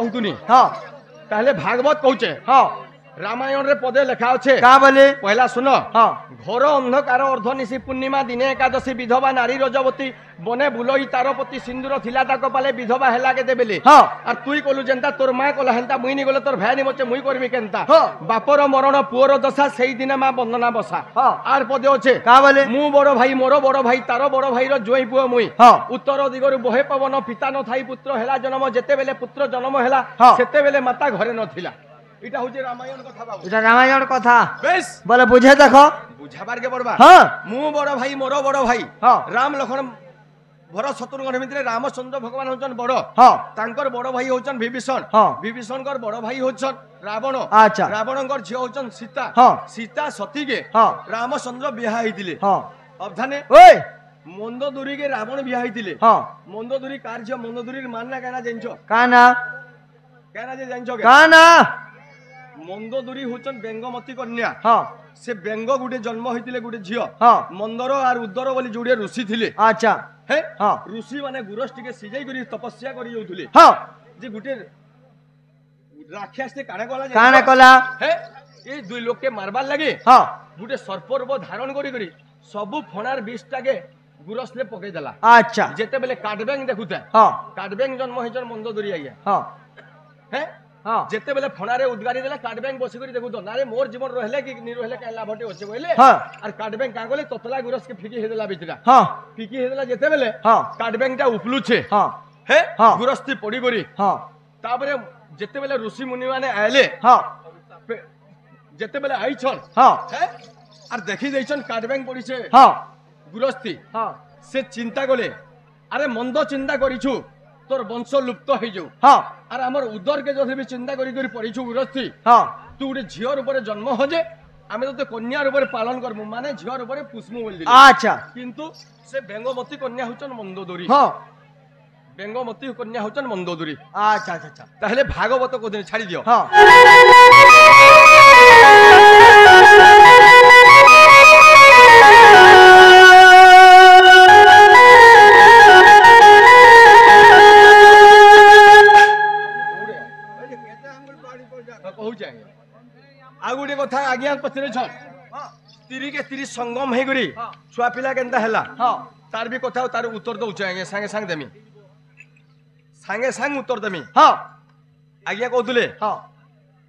कहतुनी हाँ ताहले भागवत कहूचे हाँ रामायण रे पदे लेखा अच्छे का बोले पहला सुनो हाँ घोर अंधकार अर्धनिशी पूर्णिमा दिने एकादशी विधवा नारी रजवती बने बुलई तारपति सिंदूर थिला ताक पाले विधवा हेला के देबेले हाँ और तुई कलु जेंता तोर मां कला हेंता मुई नी गले तोर भाई नी मचे मुई करबी केनता हाँ बापर मरण पुअर दशा सेई दिने मां वंदना बसा हाँ आर पदे अच्छे का बोले मु बड़ भाई मोर बड़ भाई तार बड़ भाई रो जोई पुओ मुई हाँ उत्तर दिगरु बहे पवन पिता न थाई पुत्र हेला जन्म जेते बेले पुत्र जन्म हेला हाँ। सेते बेले माता घरे नथिला इटा होजे रामायण कथा बाबू এটা রামায়ণ কথা बेस বলে বুঝে দেখো बुझाबार के पड़बा হ্যাঁ मु बड़ भाई मोर बड़ भाई হ্যাঁ राम लखन भरत शत्रुघ्न भितर रामचंद्र भगवान होचन बड़ হ্যাঁ तांकर बड़ भाई होचन विभीषण হ্যাঁ विभीषणकर बड़ भाई होचन रावण আচ্ছা रावणकर झियो होचन सीता হ্যাঁ सीता सती के হ্যাঁ रामचंद्र बिहा हेतिले হ্যাঁ अवधाने ওই मंदोदरी के रावण बिहा हेतिले হ্যাঁ मंदोदरी कार झियो मंदोदरी मान ना कहना जानछो কানা कहना जे जानछो के কানা मंदोदरी होचन बेंगमती कन्या হ্যাঁ से बेंग गुटे जन्म होइतिले गुटे झियो হ্যাঁ मंदर और उदर बोली जोड़े ऋषि थिले আচ্ছা हे হ্যাঁ ऋषि माने गुरस टिके सिजाई करी तपस्या करी जाउथुले হ্যাঁ जे गुटे राक्षस से काणे गला কানা কলা हे ए दुई लोग के मारबार लागे হ্যাঁ गुटे सर्पर्ब धारण करी सबु फणार बिषटा के गुरस ले पकई देला আচ্ছা जेते बेले काटबेंग देखुता হ্যাঁ काटबेंग जन्म होइचन मंदोदरी आइया হ্যাঁ हे হ্যাঁ जेते बेले फणारे उद्गारी देला काटबेंग बसी करी देखु तो नारे मोर जीवन रहले कि नी रहले का लाभटे होचे बोले হ্যাঁ और काटबेंग का गोले ततला गुरस के फिकी हेदेला बिचरा হ্যাঁ फिकी हेदेला जेते बेले হ্যাঁ काटबेंगटा उपलुछे হ্যাঁ हे हाँ। गुरस्ती पड़ी करी হ্যাঁ तापरे जेते बेले ऋषि मुनि माने आले হ্যাঁ जेते बेले आइछन হ্যাঁ हे और देखि देइछन काटबेंग पड़ीछे হ্যাঁ गुरस्ती হ্যাঁ से चिंता गले अरे मंद चिंता करिछु तोर वंश लुप्त हो जाऊ হ্যাঁ अरे हमर उदर के जदि भी चिंता करी करी पड़ीछु गुरस्ती হ্যাঁ तू गोटे झियर ऊपर जन्म हो जे आमे तो कन्या ऊपर पालन करमु माने झियर ऊपर पुष्मु बोल दिले আচ্ছা किंतु से बेंगमती कन्या होचन मंदोदरी হ্যাঁ बेंगमती कन्या होचन मंदोदरी আচ্ছা আচ্ছা আচ্ছা ताहले भागवत को दिन छाड़ी दियो হ্যাঁ आ गोटे कथा आज्ञा पचरे छन स्त्री के स्त्री संगम हे गरी छुआ पिला केनता हैला হ্যাঁ तार भी कथा तार उत्तर दउछ आज्ञा संगे संग उत्तर देमी হ্যাঁ आज्ञा कहतुले হ্যাঁ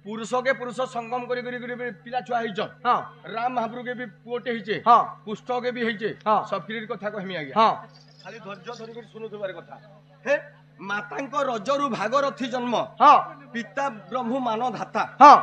पुरुष के पुरुष संगम करी करी करी पिला छुआ हिचन হ্যাঁ राम महाप्रभु के भी पुओटे हिचे হ্যাঁ पुष्ट के भी हिचे हाँ। सब फिर कथा कहमी आज्ञा হ্যাঁ खाली धैर्य धरि करी सुनुथबार कथा हे मातांको रजरु भागरथी जन्म হ্যাঁ पिता ब्रह्म मान धाता হ্যাঁ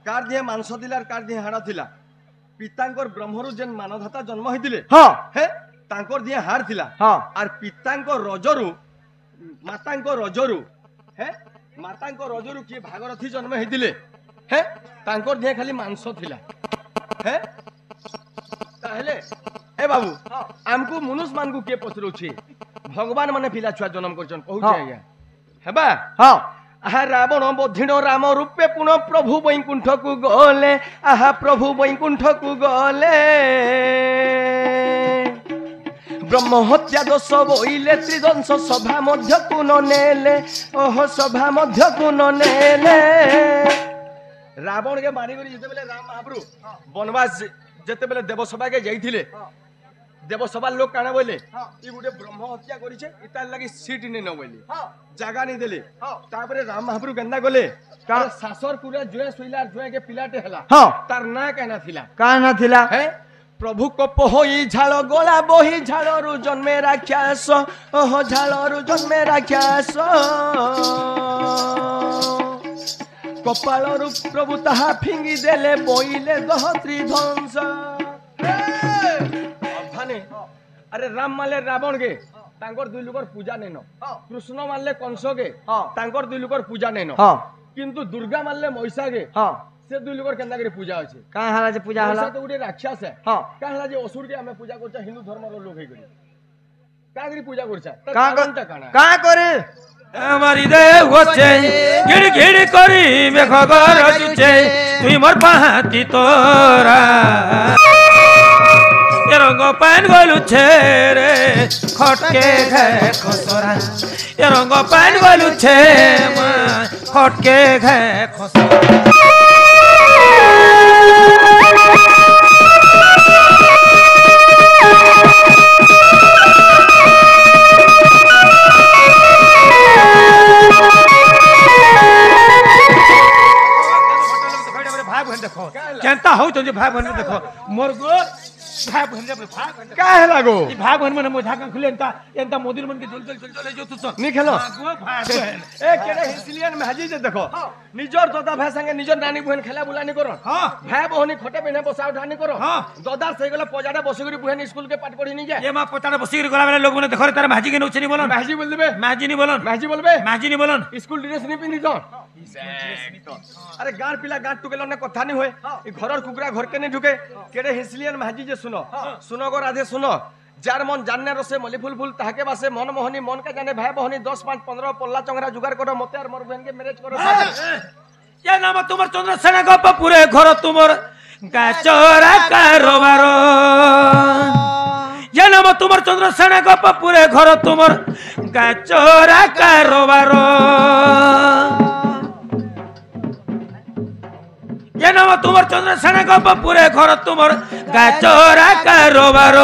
कार दिए मांस दिला कार दिए हाड़ थिला पितांकर ब्रह्मरु जेन मानधाता जन्म होइतिले হ্যাঁ हे तांकर दिए हाड़ थिला হ্যাঁ आर पितांको रजरु मातांको रजरु हे मातांको रजरु किए भागरथी जन्म होइतिले हे तांकर दिए खाली मांस थिला हे ताहले ए बाबू आमको मनुष्य मान को के पचरुछि भगवान माने पिला छुआ जन्म करछन कहू हाँ। आज्ञा हेबा হ্যাঁ आहा रावण बधिण राम रूपे पुनः प्रभु वैकुंठ को गले आहा प्रभु वैकुंठ को गले ब्रह्म हत्या दोष बोइले त्रिदंश सभा मध्य को नेले ओह सभा मध्य को नेले रावण के मारी करी जेते बेले राम महाप्रभु वनवास जेते बेले देवसभा के जाइथिले देवसभा लोग काना बोले ई गुटे ब्रह्म हत्या करिछे इतार लागि सीट नै न बोले जागा नहीं देले तापरे राम महाप्रभु गंदा गले तार सासर पूरा जुए सुइला जुए के पिलाटे हला হ্যাঁ तार ना कहना थिला কানা থিলা है प्रभु को पोहोई झाल गोला बोही झालरु जन्मे राक्षस ओह झालरु जन्मे राक्षस कपालरु प्रभु ताहा फिंगी देले बोइले गहत्री ध्वंस अभाने अरे राम माले रावण के तांकर दुई लोकर पूजा नेन कृष्ण मानले कंस के तांकर दुई लोकर पूजा नेन হ্যাঁ किंतु दुर्गा मानले महिषा के হ্যাঁ से दुई लोकर केंदा करे पूजा अछि কাঁ হালা যে পূজা হলা महिषा तो गुटे राक्षस है হ্যাঁ काहला जे असुर के हमें पूजा करछा हिंदू धर्म रो लोग हे गरी कागरी पूजा करछा কাঁ कारणटा काना কাঁ করে আমারি দেহ হচ্ছে গিড় গিড় করি মেঘ গরজুছে তুই মোর পাহাতি তোরা এ রঙ পান গলুছে রে খটকে ঘে খসরা এ রঙ পান গলুছে মা खटके घे खस देखो केनता हो तो भाई बहन देखो मोर गो भाई बहन का हेला गो भाई बहन मन मोझा का खुले एंता मोदी मन के चल जो तू नी खेलो गो भाई बहन ए केरे हिसलियन में हाजी जे देखो निजर दादा भाई संगे निजर नानी बहन खेला बुलानी करो हां भाई बहनी खटे बिना बसा उठानी करो हां दादा से गले पजाडे बसगुरी बहन स्कूल के पाठ पढ़ी नहीं जाए ये मां पचाड़े बसी गला वाले लोग ने देखो तारे माजी के नोचे नहीं बोलन माजी बोल देबे माजी नहीं बोलन माजी बोलबे माजी नहीं बोलन स्कूल ड्रेस नहीं पिनी तो अरे गार पिला गार टुकेलो ने कथा नहीं होए ई घरर कुकरा घर के नहीं ढुके केरे हिसलियन में हाजी जे सुनो सुनो गो राधे सुनो जार मन जानने रसे मली फुल फुल ताके बासे मन मोहनी मन का जाने भाई बहनी 10 5 15 पल्ला चंगरा जुगाड़ करो मते और मोर बहन के मैरिज करो ये नाम तुमर चंद्रसेन गप पूरे घर तुमर गाचरा कारोबार ये नाम तुमर चंद्रसेन गप पूरे घर तुमर गाचरा कारोबार ये नाम तुमर चंद्रसेन गप पूरे घर तुमर गाचरा कारोबार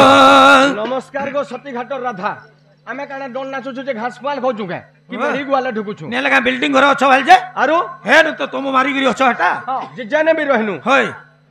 नमस्कार गो सती घाटर राधा आमे काना डोन नाचु जे घास पाल खौ जुगे कि बड़ी गुआले ढुकु छु ने लगा बिल्डिंग घर अच्छो भाल जे आरो हे न तो तुम मारी गिरी अच्छो हटा हां जे जाने भी रहनु होय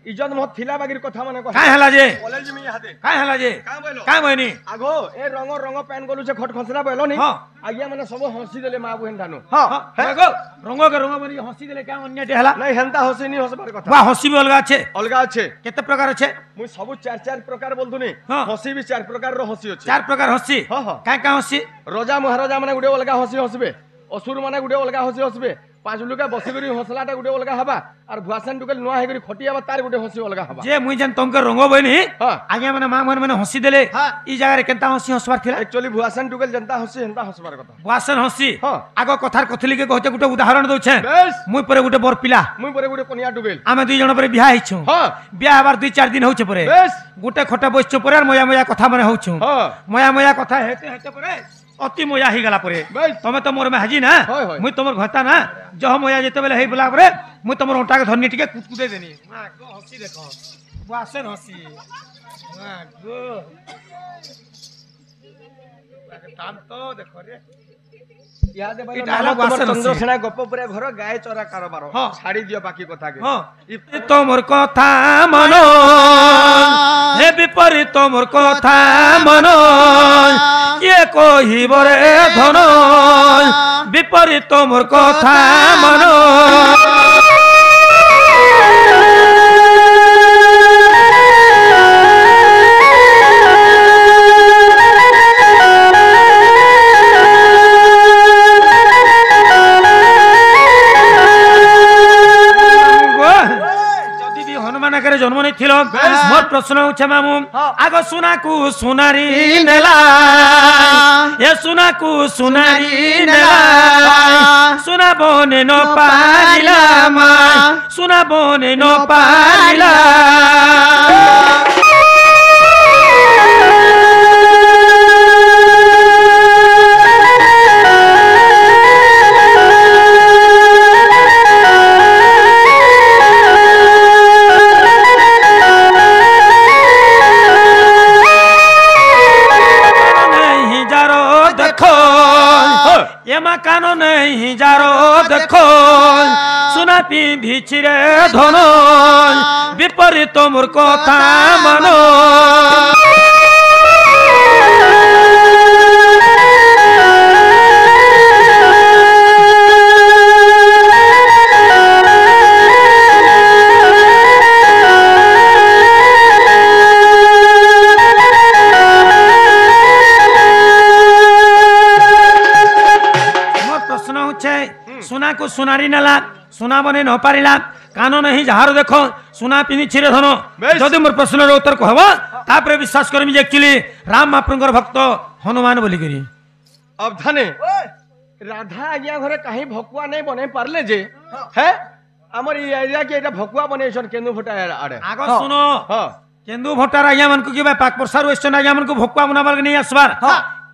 इज्जत मत थिला बागिर कथा माने को काय हला जे कॉलेज में हाथे काय हला जे का बोलो काय मोइनी आगो ए रंग रंग पैन गलु से खट खसरा बोलो नी हां आगिया माने सब हंसी देले मा बहन दानु हां देखो रंगो के रंगो बनी हंसी देले क्या अन्य हला नहीं हेंता हंसी नी हसबार कथा बा हंसी भी अलगा छे अलगा छे केते प्रकार छे मु सब चार चार प्रकार बोलदुनी हाँ। हंसी भी चार प्रकार रो हंसी अछि चार प्रकार हंसी हां हां काय काय हंसी राजा महाराजा माने गुडे अलगा हंसी हसबे असुर माने गुडे अलगा हंसी हसबे पांच लुका बसी करी हंसलाटा गुडे अलगा हबा और भुआसन टुकल नुआ हे करी खटियाबा तार गुडे हंसी अलगा हबा जे मुई जन तंके रंगो बनी हां आगे माने मां मन हंसी देले ई जगह रे केनता हंसी हंसबार थिला एक्चुअली भुआसन टुकल जनता हंसी हेंता हसबार कथा वासन हंसी हां आगो कथार कथली के कहते गुटे उदाहरण दउ छे बेस मुई परे गुटे बर पिला मुई परे गुडे कनिया टुकल आमे दुई जण परे बियाह हिछु हां बियाह हबार 2-4 दिन होचे परे बेस गुटे खटे बसछु परे मया मया कथा माने होछु हां मया कथा हेते हेते परे अति मया ही गला परे बेस तमे तो मोर में हाजी ना होय होय मुई तमर घता ना जह मया जेते बेले हेई बोला परे मुई तमर ओटा के धरनी टिके कुटकुटे देनी मां गो हंसी देखो वासन हंसी मां गो तान तो देखो रे याद है भाई इटा अलग वासन हंसी चंद्रसेना गप परे घर गाय चरा कारोबार हां छाड़ी दियो बाकी कथा के हां इ तमर कथा मनो हे विपरीत तमर कथा मनो के कहिब रे धन विपरीत तमर कथा मनो जन्म नहीं थिलो मोर प्रश्न उछे मामू आगो सुना को सुनारी नेला ए सुना को सुनारी नेला सुना बने न पारिला मा सुना बने न पारिला कानो नहीं जारो देखो सुना पिंधी छिरे धन विपरीत मोर कथा मानो सुना को सुनारी नेला सुना बने न पारिला कानो नहीं जहार देखो सुना पिनी छिरे धन जदि मोर प्रश्न उत्तर कहबो तापरे विश्वास करमी जे एक्चुअली राम महाप्रभुर भक्त हनुमान बोली करी अब धने राधा आज्ञा घरे कहीं भकुआ नहीं बने पारले जे है हमर ई एरिया के एटा भकुआ बने छन केंदु फटा आड़े आगो सुनो हां केंदु फटार आज्ञा मन को कि पाक परसार वेस्टर्न आज्ञा मन को भकुआ बनाबार नहीं आसबार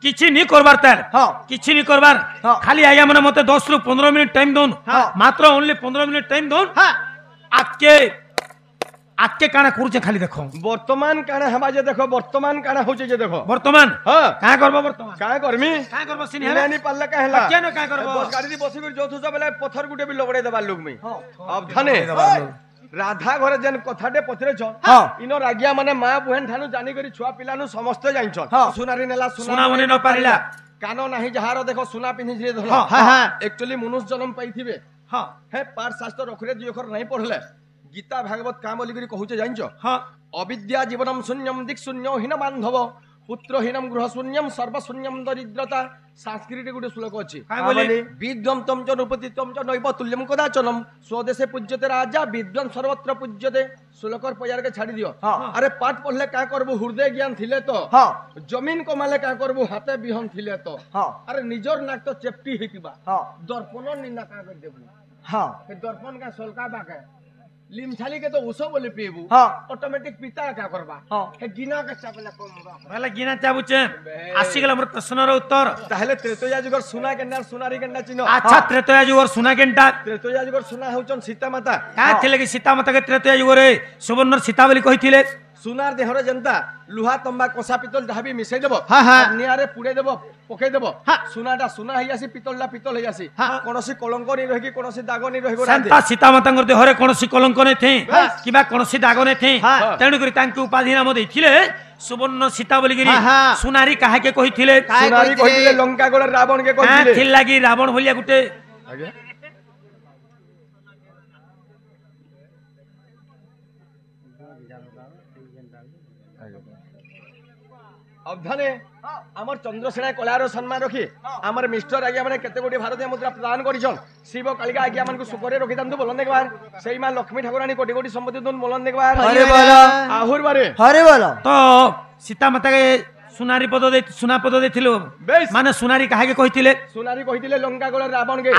किछि नी करबार तार हाँ। किछि नी करबार हाँ। खाली आया माने मते 10 रु 15 मिनिट टाइम दोन हाँ। मात्र ओनली 15 मिनिट टाइम दोन हाँ आके काना करूचे खाली देखो वर्तमान काना हमा जे देखो वर्तमान काना होचे जे देखो वर्तमान हां का करबो वर्तमान का करमी का करबो सिनी इने नी पल्ला का हैला केन का करबो बस गाड़ी दी बसी कर जोथु सब बेले पत्थर गुटे भी लगड़े देबा लोग में हाँ। अब धने राधा घरे जेन कथाटे पथरे छ हाँ। इनो रागिया माने मा बुहेन ठानु जानी करी छुआ पिलानु समस्त जाइन छ हाँ। सुनारी नेला सुना मने न पारिला कानो नाही जहार देखो सुना पिनि जे धला हाँ, हाँ, हाँ। एक्चुअली मनुष्य जन्म पाइथिबे हां हे पाठ शास्त्र रखरे दुई अक्षर नहीं पढ़ले गीता भागवत काम बोली करी कहूचे जाइन छ हां अविद्या जीवनम शून्यम दिक् शून्यो हीन बांधव पुत्रहीनम गृह शून्यम सर्व शून्यम दरिद्रता संस्कृत गुटे श्लोक अछि का बोली विद्वम तम च रूपतित्वम च नैव तुल्यम कदाचनम स्वदेशे पूज्यते राजा विद्वान सर्वत्र पूज्यते श्लोकर पयार के छाड़ी दियो हाँ। अरे पाठ पढ़ले का करबो हृदय ज्ञान थिले तो हाँ जमीन कमाले का करबो हाथे बिहन थिले तो हाँ अरे निजर नाक तो चेप्टी हेतिबा हाँ दर्पण निंदा का कर देबू हाँ हे दर्पण का सोलका बाके लिमछाली के तो उसो बोले पीबू हाँ। ऑटोमेटिक पिता का करबा हाँ। हे गिना के चाबला कमबा भला गिना चाबुचे आसी गेल हमर प्रश्नर उत्तर ताहले त्रेतया जुगर सुना केन्ना सुनारी केन्ना चिनो अच्छा त्रेतया जुगर सुना केनटा त्रेतया जुगर सुना होचन सीता माता का थिले कि सीता माता के त्रेतया जुगरे सुवर्णर सीता बोली कहिथिले सुनार देहर जनता लुहा तंबा कोसा पितल जहाबी मिसै देबो हाँ, हाँ। नियारे पुड़े देबो पकै देबो हाँ। सुनाटा सुना हई आसी पितलला पितल हई आसी हाँ। कोनोसी कलंक नि रहि कि कोनोसी दाग नि रहिबो संता सीता माता करते हरे कोनसी कलंक ने थे किबा कोनसी दाग ने थे हाँ। तेणु करी तांके उपाधि नाम दैथिले सुवर्ण सीता बोली गिरी हाँ, हाँ। सुनारी काहे के कहिथिले काहे सुनारी कहिथिले? कहिथिले लंका गोड़ रावण के का कहिथिले थिल लागी रावण भलिया गुटे आगे अब धने आमर चंद्रसेना कलार सम्मान रखी आमर मिस्टर आज्ञा माने केते कोटी भारतीय मुद्रा प्रदान करिछन शिव कालिका आज्ञा मानकु सुकरे रखि दांतु बोलन देखबार सेई मा लक्ष्मी ठाकुरानी कोटी कोटी संपत्ति दुन बोलन देखबार हरे बोलो आहुर बारे हरे बोलो तो सीता माता के सुनारी पद दे सुना पद देथिलो बेस माने सुनारी काहे के कहिथिले सुनारी कहिथिले लंका गोड़ रावण के